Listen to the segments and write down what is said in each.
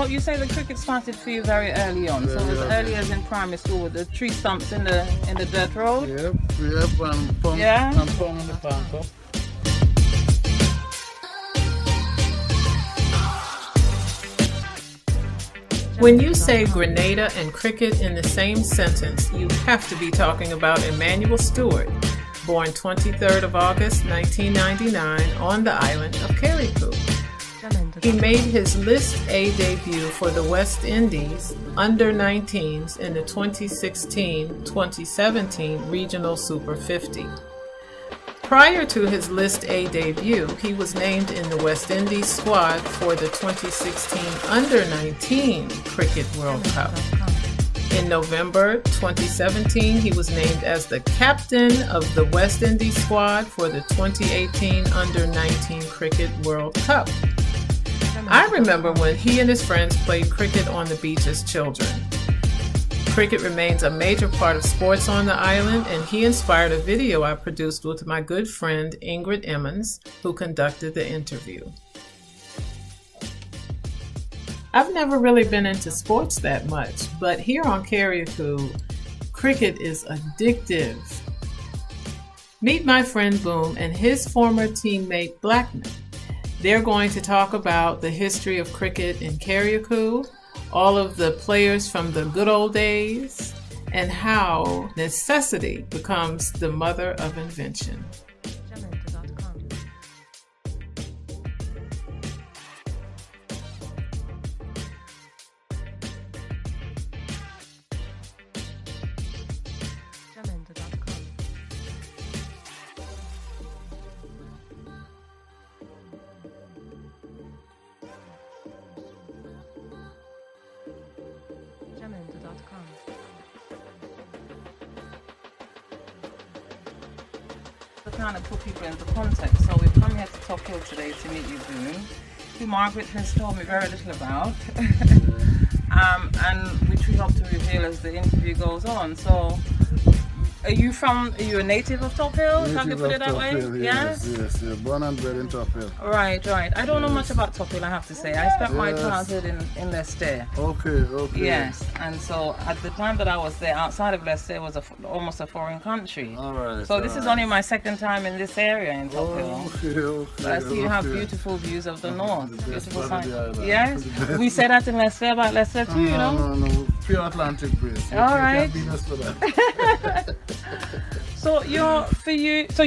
you say the cricket started for you very early on. So as early as in primary school with the tree stumps in the dirt road. Yep, and pong in the pan cup. When you say Grenada and cricket in the same sentence, you have to be talking about Emmanuel Stewart, born 23rd of August 1999 on the island of Carriacou. He made his List A debut for the West Indies under-19s in the 2016-2017 Regional Super 50. Prior to his List A debut, he was named in the West Indies squad for the 2016 Under-19 Cricket World Cup. In November 2017, he was named as the captain of the West Indies squad for the 2018 Under-19 Cricket World Cup. I remember when he and his friends played cricket on the beach as children. Cricket remains a major part of sports on the island, and he inspired a video I produced with my good friend Ingrid Emmons, who conducted the interview. I've never really been into sports that much, but here on Carriacou, cricket is addictive. Meet my friend Boom and his former teammate Blackman. They're going to talk about the history of cricket in Carriacou, all of the players from the good old days, and how necessity becomes the mother of invention. To kind of put people into context, so we've come here to Tokyo today to meet you, Boone, who Margaret has told me very little about, and which we hope to reveal as the interview goes on. So, are you a native of Tokyo? If I can put it that way? Yes, born and bred in Tokyo. Right. I don't know much about Tokyo, I have to say. I spent my childhood in Leicester. Okay. Yes, and so at the time that I was there, outside of Leicester, it was almost a foreign country. Alright. So this is only my second time in this area in Tokyo. Okay. But I see you have beautiful views of the north. Beautiful part sight. of the island. Yes, we say that in Leicester about Leicester too, you know. No, pure Atlantic breeze. Alright. You can't beat us for that. So you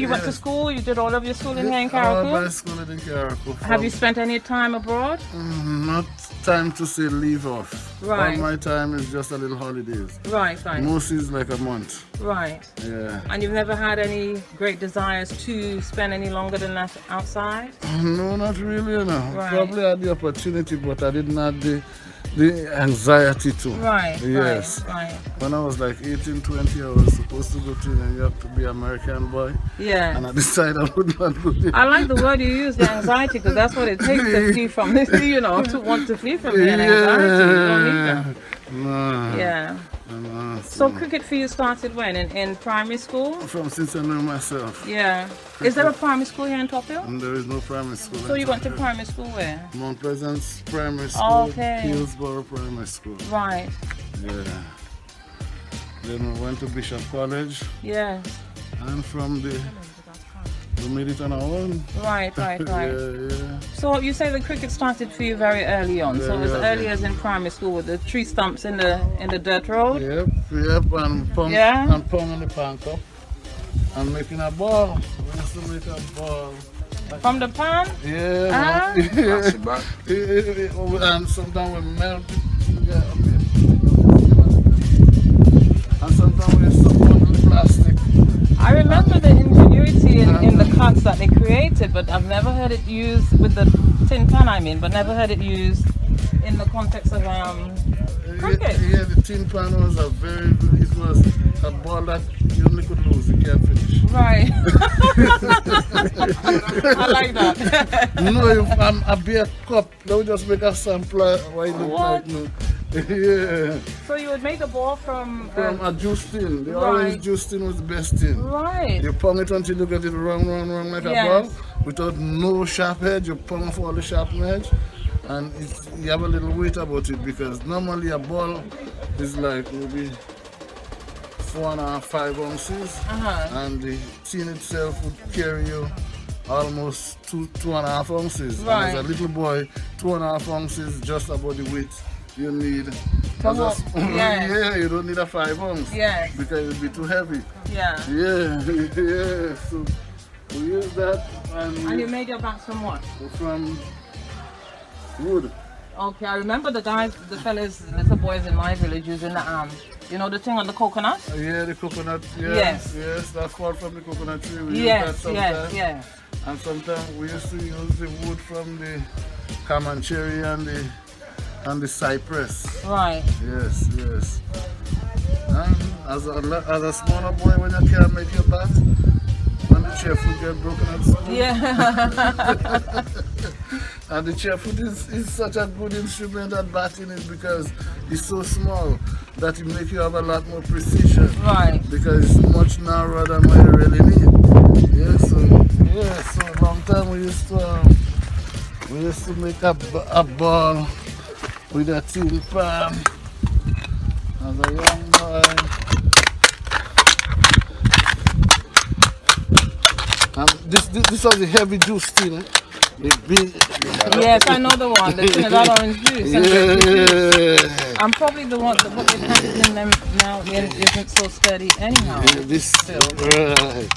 went to school. You did all of your schooling here in All my Carriacou. schooling in Carriacou. Have you spent any time abroad? Not time to say leave off. Right. All my time is just a little holidays. Right. Most is like a month. Right. Yeah. And you've never had any great desires to spend any longer than that outside? No, not really, you know. Right. Probably had the opportunity, but I didn't have the anxiety to. Right. Yes. Right. When I was like 18, 20, I was supposed to go to New York to be an American boy. Yeah. And I decided I would not go there. I like the word you use, the anxiety, because that's what it takes to flee from this, you know, to want to flee from the anxiety. You don't need that. No. Yeah. No, So cricket for you started when? In primary school? Since I know myself. Yeah. Is there a primary school here in Tokyo? And there is no primary school. So in you went to Tokyo. primary school where? Mount Pleasant's Primary School, Okay. Hillsborough Primary School. Right. Yeah. Then we went to Bishop College, Yeah. and from there we made it on our own. Right. Yeah. So you say the cricket started for you very early on. So as early as in primary school with the tree stumps in the dirt road. Yep, and pong in the pan cup. And making a ball. We used to make a ball. From the pan? Yeah. And sometimes we melt it together. And sometimes we used to put the plastic. I remember the ingenuity in the cuts that they created, but I've never heard it used with the tin pan, but never heard it used in the context of cricket. Yeah, the tin pan was it was a ball that you only could lose, you can't finish. Right. I like that. No, a beer cup, they would just make a sample what it look like. No. Yeah. So you would make a ball from a juice tin. The right. orange juice tin was the best tin. Right. You pong it until you get it round like a ball, without no sharp edge. You pong off all the sharp edge, and you have a little weight about it because normally a ball is like maybe 4.5, 5 ounces, and the tin itself would carry you almost 2.5 ounces. Right. And as a little boy, 2.5 ounces just about the weight you need. Yeah, you don't need a 5 ounce. Yes. Because it would be too heavy. Yeah. Yeah. So we use that, and you made your bats from what? From wood. Okay, I remember the fellas, little boys in my village using the you know the thing on the coconut? Yeah, the coconut. Yeah, yes. Yes, that's part from the coconut tree. We yes, use that sometimes. yes. And sometimes we used to use the wood from the camancherry and the cypress. Right. Yes. And as a smaller boy, when you can't make your bat, when the chair foot get broken at school. Yeah. And the chair foot is such a good instrument at batting it because it's so small that it makes you have a lot more precision. Right. Because it's much narrower than what you really need. Yeah, so a long time we used to make a ball with a tin pan as a young boy. This was the heavy juice tin. Yes, I know the one. The Trinidad orange juice. Yeah. I'm probably the one that what they package in them now isn't so steady anyhow. Yeah, this right.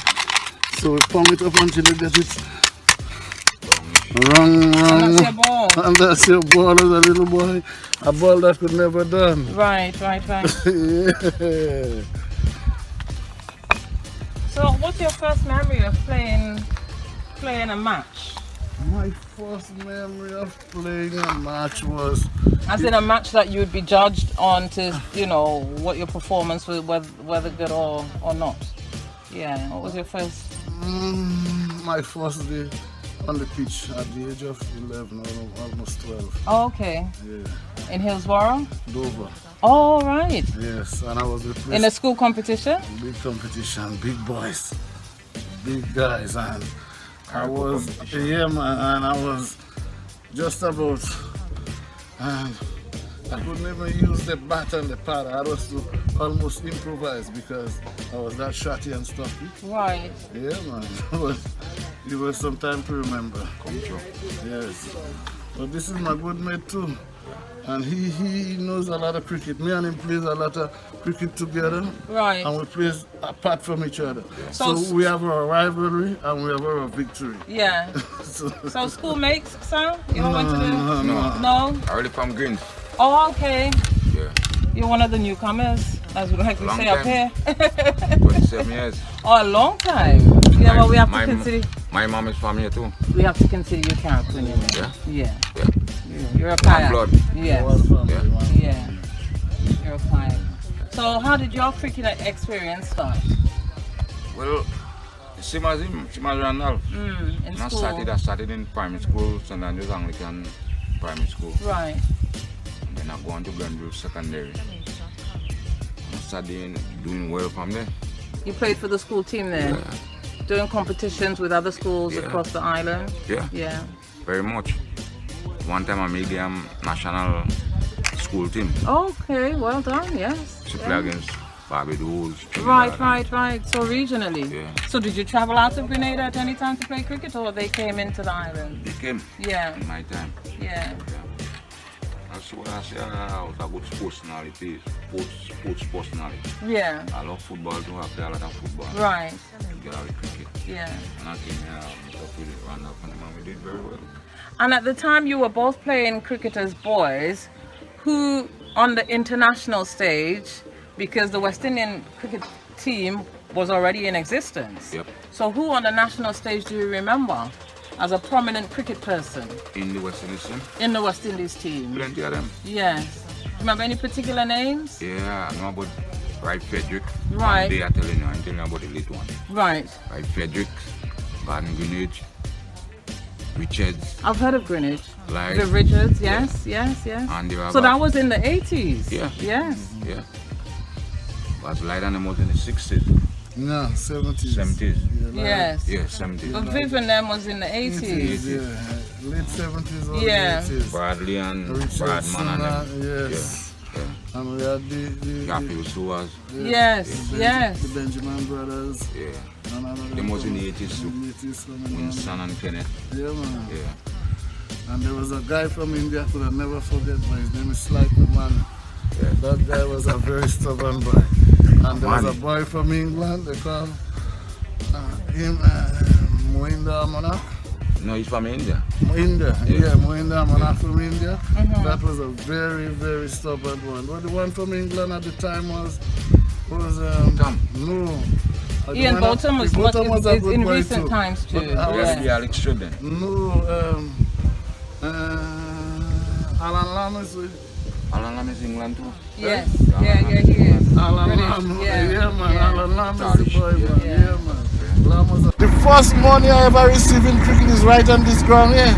So we pump it up until you get it wrong. And that's your ball. And that's your ball as a little boy. A ball that could never done. Right. Yeah. So what's your first memory of playing a match? My first memory of playing a match was... As in a match that you would be judged on to, you know, what your performance was, whether good or not. Yeah, what was your first? My first day on the pitch at the age of 11, almost 12. Oh, okay. Yeah. In Hillsborough? Dover. Oh, right. Yes, and I was replaced. In a school competition? Big competition, big boys, big guys, and I was, and I was just about, and I couldn't even use the bat and the pad. I was to almost improvise because I was that shotty and stuffy. Right. Yeah, man. It was some time to remember. Yes. But this is my good mate too. And he knows a lot of cricket. Me and him plays a lot of cricket together. Right. And we play apart from each other. So we have our rivalry and we have our victory. Yeah. so schoolmates, sir? You went to the... No. I really from Greens. Oh, okay. Yeah. You're one of the newcomers, as we like to say up here. 27 years. Oh, a long time. Yeah, well, we have to consider... My mom is from here too. We have to consider you Carriacou. Yeah? Yeah. Yeah. You're a Kaya. Blood. Yeah. Yeah. You're a Kaya. So how did your cricket experience start? Well, same as him, same as Randolph. In school? I started in primary school, St. Andrews Anglican primary school. Right. And then I go on to Glenville Secondary. I started doing well from there. You played for the school team there? Yeah. Doing competitions with other schools across the island? Yeah. Yeah. Very much. One time I made the national school team. Okay, well done, yes. To play against Barbados. Right. So regionally? Yeah. So did you travel out of Grenada at any time to play cricket, or they came into the island? They came. Yeah. In my time. Yeah. That's what I say. I was a good sports personality. Yeah. I love football too. I play a lot of football. Right. Get out of cricket. Yeah. And I came here with Randolph and we did very well. And at the time you were both playing cricket as boys, who on the international stage, because the West Indian cricket team was already in existence. Yep. So who on the national stage do you remember as a prominent cricket person? In the West Indies team? In the West Indies team. Plenty of them. Yes. Remember any particular names? Yeah, I know about Wright Frederick. Right. They are telling you, I'm telling you about the late one. Right. Wright Frederick, Garden Greenwich, Richards. I've heard of Greenwich. Like, the Richards, yes. And so that was in the 80s? Yeah. Yes. Yeah. But Light and them was in the 60s. No, 70s. 70s. Yes. Yeah, 70s. But Viv and them was in the 80s. Yeah, late 70s or Yeah. 80s. Bradley and Richardson, Bradman and them. yes. Yeah. And we had the Garfield Stewart. Yes, yes. the Benjamin brothers. Yeah. And another Them was in the one. 80s too. In the 80s coming on. Winston and Kenneth. Yeah, man. Yeah. And there was a guy from India I could have never forget, but his name is Sliker Man. Yeah. That guy was a very stubborn boy. And there was a boy from England, they call him Mohinda Monarch. No, he's from India. India, Yeah. Mohinda Monarch from India. That was a very, very stubborn one. But the one from England at the time was Tom. No. Ian Bolton was a good in boy recent too. times too. But I was- Yeah, the Alex Children. No, Alan Lam is with Alan Lam is England too. Yes, yeah, he is. Alan British, Lam, yeah. man. Yeah. Alan Lam is Scottish, the boy, man. yeah. Yeah, man. Lam was the first money I ever received in cricket is right on this ground here.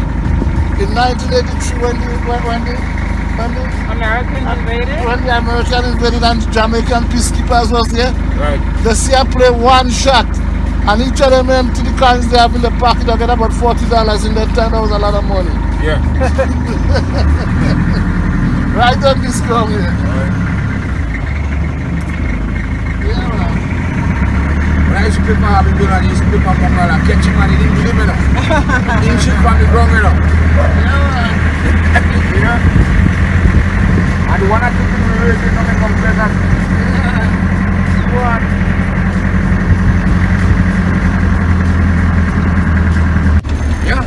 In 1983, when American invaded. the American invaded and the Jamaican peacekeepers was here, Right. they see I play one shot. And each of them empty the coins they have in the pocket, they get about $40 in that time. That was a lot of money. Yeah. Right on this ground here. Yeah, man. When I used to play for Harvey Bill and he used to play for Mongal and catch him and he didn't believe me now. He didn't shoot from the ground, you know. Yeah. And the one I took him to the race, you know, they come play that. What? Yeah.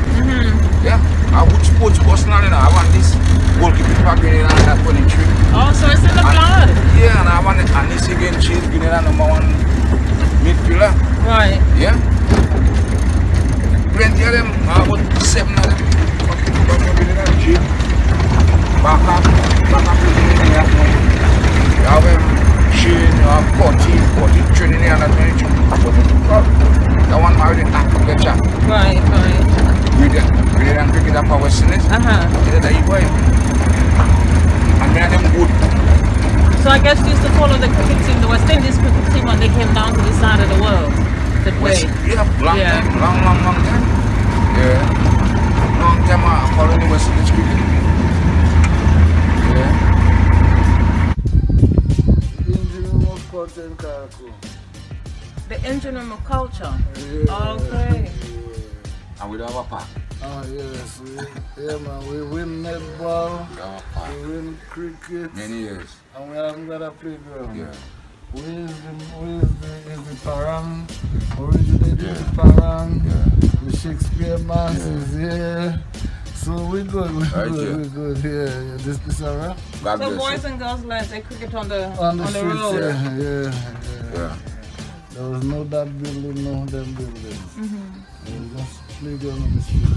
Yeah. I would sports personal, you know. I want this goalkeeping back in and that one in tree. Oh, so it's in the blood. Yeah, and I want it, and this again, she's been a number one midfielder. Right. Yeah. Plenty of them, about 7 of them. Back up, you have Shane, you have Cotty, Trinidad and that one married in Africa. Right. We didn't pick it up for West Indies. He said that he boy. And many of them good. So I guess you used to follow the cricket team, the West Indies cricket team, when they came down to this side of the world to play. Yeah, long time. Yeah. Long time I follow the West Indies cricket. Yeah. Indian of culture in Carriacou. The engine room of culture. Yeah. Okay. And we don't have a park. Oh yes, we win netball, We have a park. we win cricket, Many years. and we haven't got a playground. Yeah. Where's the Parang? Originated Yeah. the Parang. Yeah. The Shakespeare Mass is here. So we're good, Right, we're good. Yeah. This is alright. God So bless boys you. and girls learn they cricket on the Streets, road. yeah. Yeah. There was no that building, no them buildings. It was just playground on the street.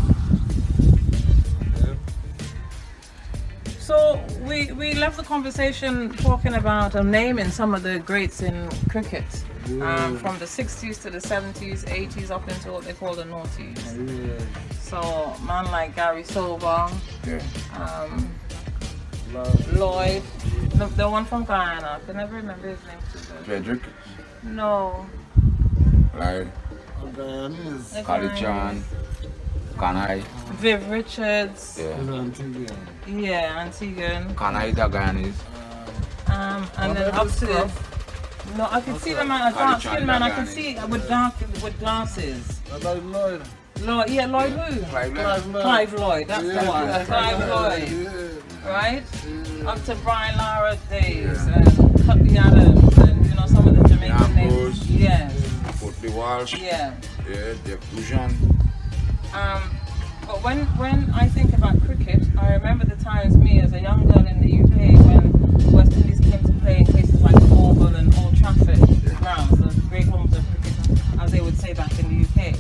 So we left the conversation talking about naming some of the greats in cricket. From the 60s to the 70s, 80s up into what they call the noughties. Yeah. So man like Gary Sober, Yeah. Lloyd, the one from Guyana, I can never remember his name too good. Frederick. No. Like Guyanese. the Kali guy- Chan. Kanai. Viv Richards. Yeah. Yeah, Antiguan. Kanai is a Guyanese. And then up to no, I can see the man, a dark skinned man. I can see with glasses. Lloyd. Lloyd, yeah, Lloyd who? Clive Lloyd, that's the one. Clive Lloyd, right? Up to Brian Lara days and Cutby Adams and some of the Jamaican names. Yes. Courtney Walsh. Yeah. Yeah, Jeff Bouchan. But when I think about cricket, I remember the times me as a young girl in the UK when West Indies came to play in places like Oval and Old Trafford grounds, the great homes of cricket, as they would say back in the UK.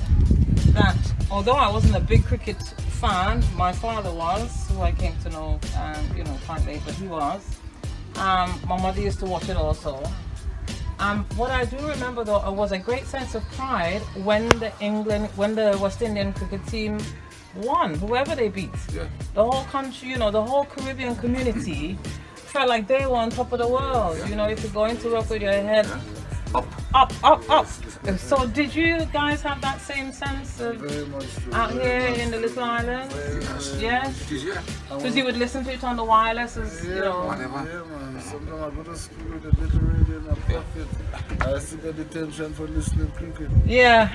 That although I wasn't a big cricket fan, my father was, who I came to know, quite late, but he was. My mother used to watch it also. What I do remember though was a great sense of pride when the West Indian cricket team won, whoever they beat. Yeah. The whole country, the whole Caribbean community felt like they were on top of the world. You could go into work with your head up. Up. So did you guys have that same sense of Very much so. out Very here much in the so. little islands? Very Yes? It is, yeah. Because you would listen to it on the wireless as, you know. Whatever. Yeah, man. Sometimes I go to school with a little radio in my pocket. I still get detention for listening to cricket. Yeah.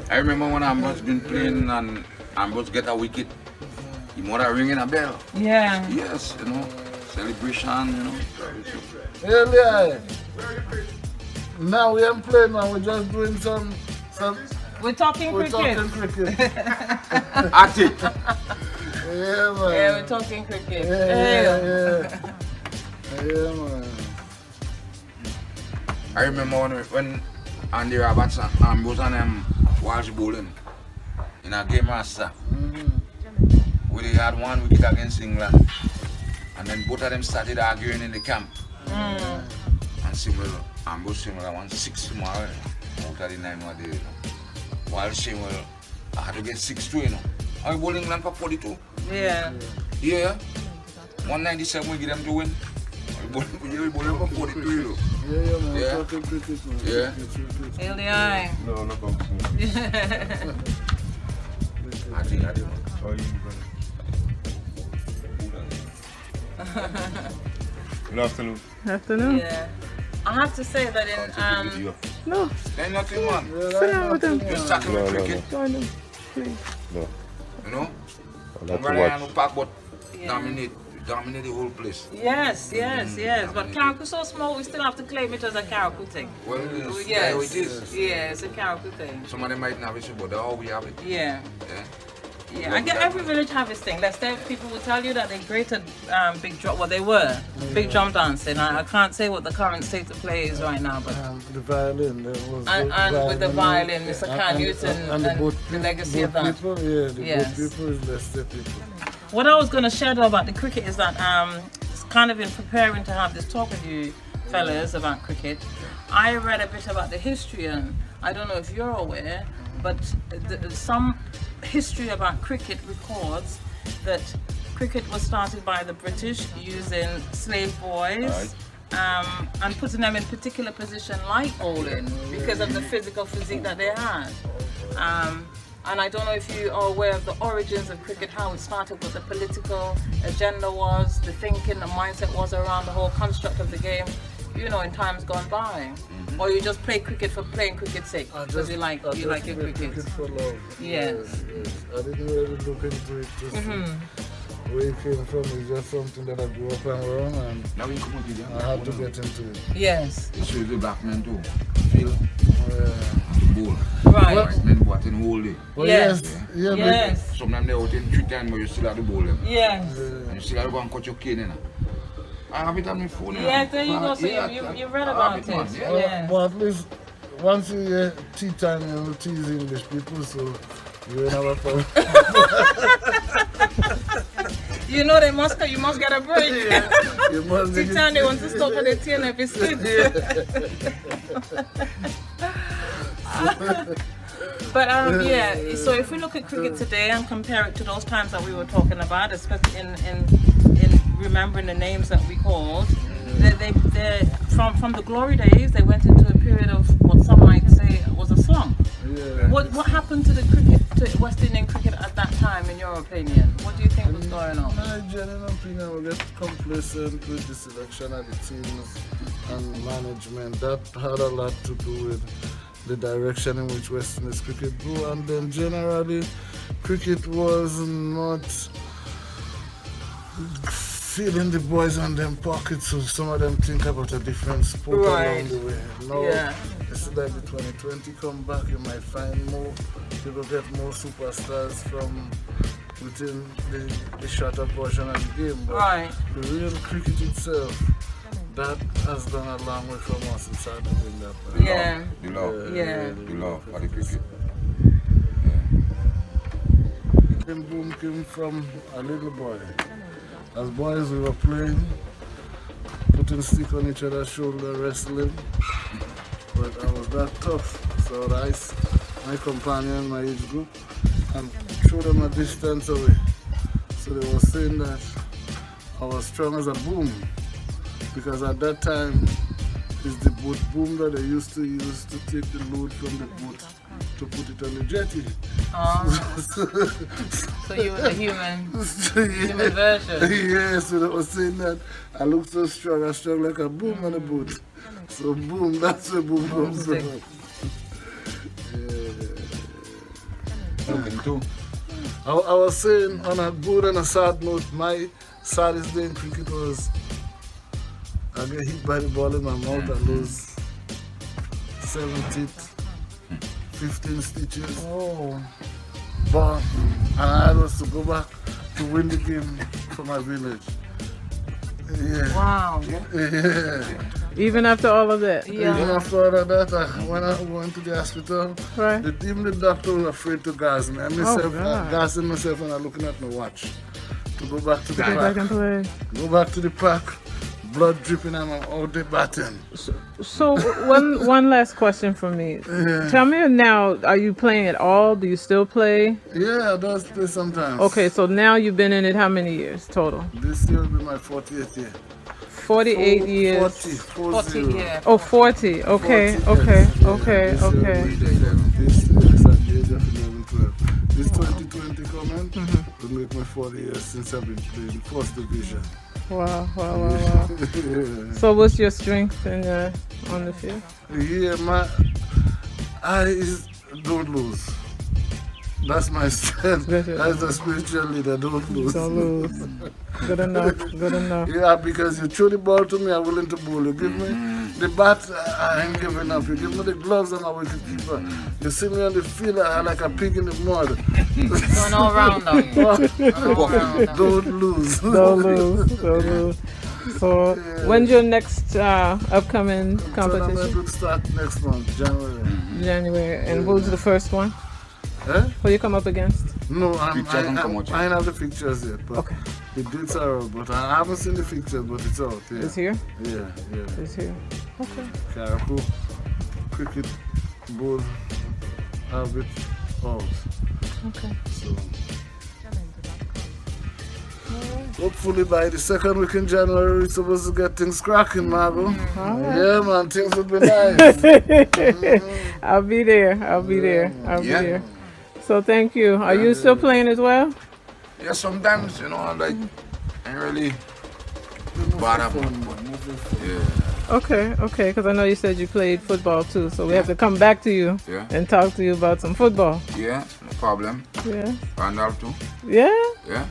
I remember when Ambrose been playing and Ambrose get a wicket, he mother ringing a bell. Yeah. Yes, you know, celebration, you know. Yeah. Now we ain't playing, man. We're just doing some We're talking we're cricket. talking cricket. At it. Yeah, man. Yeah, we're talking cricket. Yeah, man. I remember when Andy Roberts and Ambrose and them was bowling in a game master. We had one wicket against England. And then both of them started arguing in the camp. And Samuel, Ambrose Samuel, I want 6 tomorrow. Out of the 9 what they, you know. While Samuel, I had to get 6-2, you know. I bowled England for 42. Yeah. Yeah. 197 we get them to win. We bowled for 42, you know. Yeah, man. Yeah. We're talking cricket, man. Yeah. Cricket. Hail the eye. No, no boxing. I think I do. Oh, you Good afternoon. Afternoon. Yeah. I have to say that in No, There's nothing, man. sit down with them. Just talking No, about no, cricket, Join them, please. No, you know. I'll have to Somebody on watch. the park, but Yeah. dominate the whole place. Yes. But Carriacou so small, we still have to claim it as a Carriacou thing. Well, it is. Yes. Yeah, it is. Yeah, it's a Carriacou thing. Some of them might not have it, but all we have it. Yeah. Yeah. Yeah, I get every village have its thing. Let's say people will tell you that they created big drum. Well, they were big drum dancing. I can't say what the current state of play is right now, but The violin, there was and with the violin, Mr. Khan Newton, and the legacy of that. People, yeah, the Yes. boat people is Leicester people. What I was going to share though about the cricket is that it's kind of in preparing to have this talk with you fellas about cricket. I read a bit about the history, and I don't know if you're aware, but some history about cricket records that cricket was started by the British using slave boys and putting them in particular position like bowling because of the physical physique that they had. And I don't know if you are aware of the origins of cricket, how it started, what the political agenda was, the thinking, the mindset was around the whole construct of the game, you know, in times gone by. Or you just play cricket for playing cricket's sake, because you like your cricket. For love. Yes. I didn't really look into it. Just where it came from is just something that I grew up around, and Now we come with you. I had to get into it. Yes. It shows the black men too. Feel Yeah. the bowl. Right. White men what in whole day. Well, Yes. yeah, Yes. Sometimes they're out in 3 times, but you still have to bowl them. Yes. And you still have to go and cut your cane, you know. I have it on my phone. Yeah, there you go. So you read about it. Man. Yeah. Yes. But at least once you hear tea time, you will tease English people, so you will have a problem. You know you must get a break. You must Tea get time they want to stop at the tea and a biscuit. But yeah, so if we look at cricket today and compare it to those times that we were talking about, especially in remembering the names that we called, they from the glory days, they went into a period of what some might say was a slump. Yeah. What happened to the cricket, to West Indian cricket at that time, in your opinion? What do you think was going on? My general opinion, we get complacent with the selection of the teams and management. That had a lot to do with the direction in which West Indies cricket grew, and then generally cricket was not feeling the boys on them pockets, so some of them think about a different sport along the way. Now, Yeah. it's like the 2020 come back, you might find more, people get more superstars from within the shorter portion of the game. But Right. the real cricket itself, that has done a long way from us inside of that. Yeah. The love. Yeah. The love for the cricket. The boom came from a little boy. As boys, we were playing, putting stick on each other's shoulder, wrestling. But I was that tough, so my companion, my age group, and threw them a distance away. So they were saying that I was strong as a boom, because at that time, is the boat boom that they used to use to take the load from the boat to put it on the jetty. So you were the human version. Yeah, so they was saying that I look so strong, I strong like a boom on a boat. So boom, that's where boom comes from. Something too. I was saying on a good and a sad note, my saddest day in cricket was I get hit by the ball in my mouth, I lose 7 teeth, 15 stitches. Oh. But and I was to go back to win the game for my village. Yeah. Wow. Yeah. Even after all of that? Even after all of that, when I went to the hospital, Right. even the doctor was afraid to gas me. I myself, God. gassing myself and I'm looking at my watch to go back to the Go back and park. play. Go back to the park, blood dripping and I'm out there batting. So one last question from me. Yeah. Tell me now, are you playing at all? Do you still play? Yeah, I does play sometimes. Okay, so now you've been in it how many years total? This year will be my 40th year. 48 years. 40 years. Oh, 40. Okay, 40 okay, years. okay, This year okay. will be this year is at the age of 11, 12. This 2020 coming will make my 40 years since I've been playing first division. Wow, wow, wow, wow. Yeah. So what's your strength in on the field? Yeah, my eyes don't lose. That's my strength. As a spiritual leader, don't lose. Don't lose. Good enough, good enough. Yeah, because you throw the ball to me, I'm willing to bowl. You give me the bat, I ain't giving up. You give me the gloves, I'm a wicketkeeper. You see me on the field, I'm like a pig in the mud. Going all round on you. All round on. Don't lose. Don't lose, don't lose. So when's your next upcoming Tournament competition? will start next month, January. January. And who's the first one? Eh? Who you come up against? No, Pictures don't come out yet. I ain't have the pictures yet, but Okay. the dates are out. But I haven't seen the pictures, but it's out. Yeah. It's here? Yeah, yeah. It's here. Okay. Carriacou, cricket, bull, have it out. Okay. So, hopefully by the second week in January, we're supposed to get things cracking, Margot. Yeah, man, things will be nice. I'll be there. I'll be there. I'll be Yeah. there. So thank you. Are you still playing as well? Yeah, sometimes, you know, like, ain't really bad up. Yeah. Okay, okay. Because I know you said you played football too, so we have to come back to you Yeah. and talk to you about some football. Yeah, no problem. Yeah. Randolph too. Yeah, Yeah.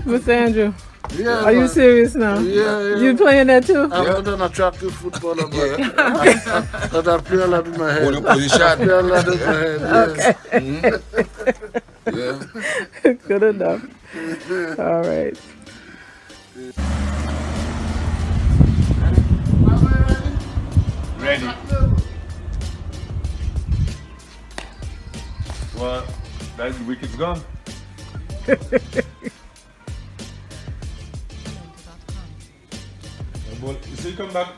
Mr. Andrew. Yeah, Are you man. serious now? Yeah, yeah. You playing that too? I'm not an attractive footballer, but I play a lot in my head. Hold the I position. play a lot in my head, yes. Yeah. Good enough. All right. Ready. Well, that's the wicket's gone. Well, you see, come back.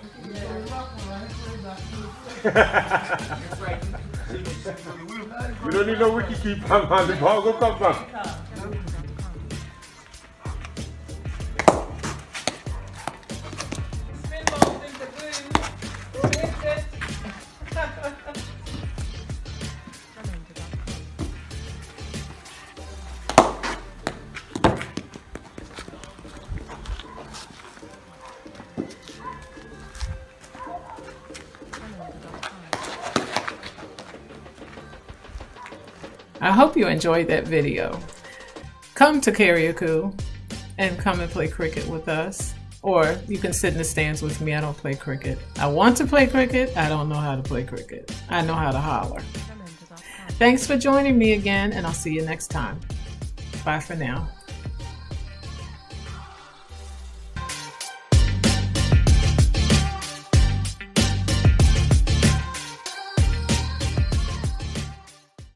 You don't need no wicket keeper, man. The ball will come back. I hope you enjoyed that video. Come to Carriacou and come and play cricket with us. Or you can sit in the stands with me. I don't play cricket. I want to play cricket. I don't know how to play cricket. I know how to holler. Thanks for joining me again, and I'll see you next time. Bye for now.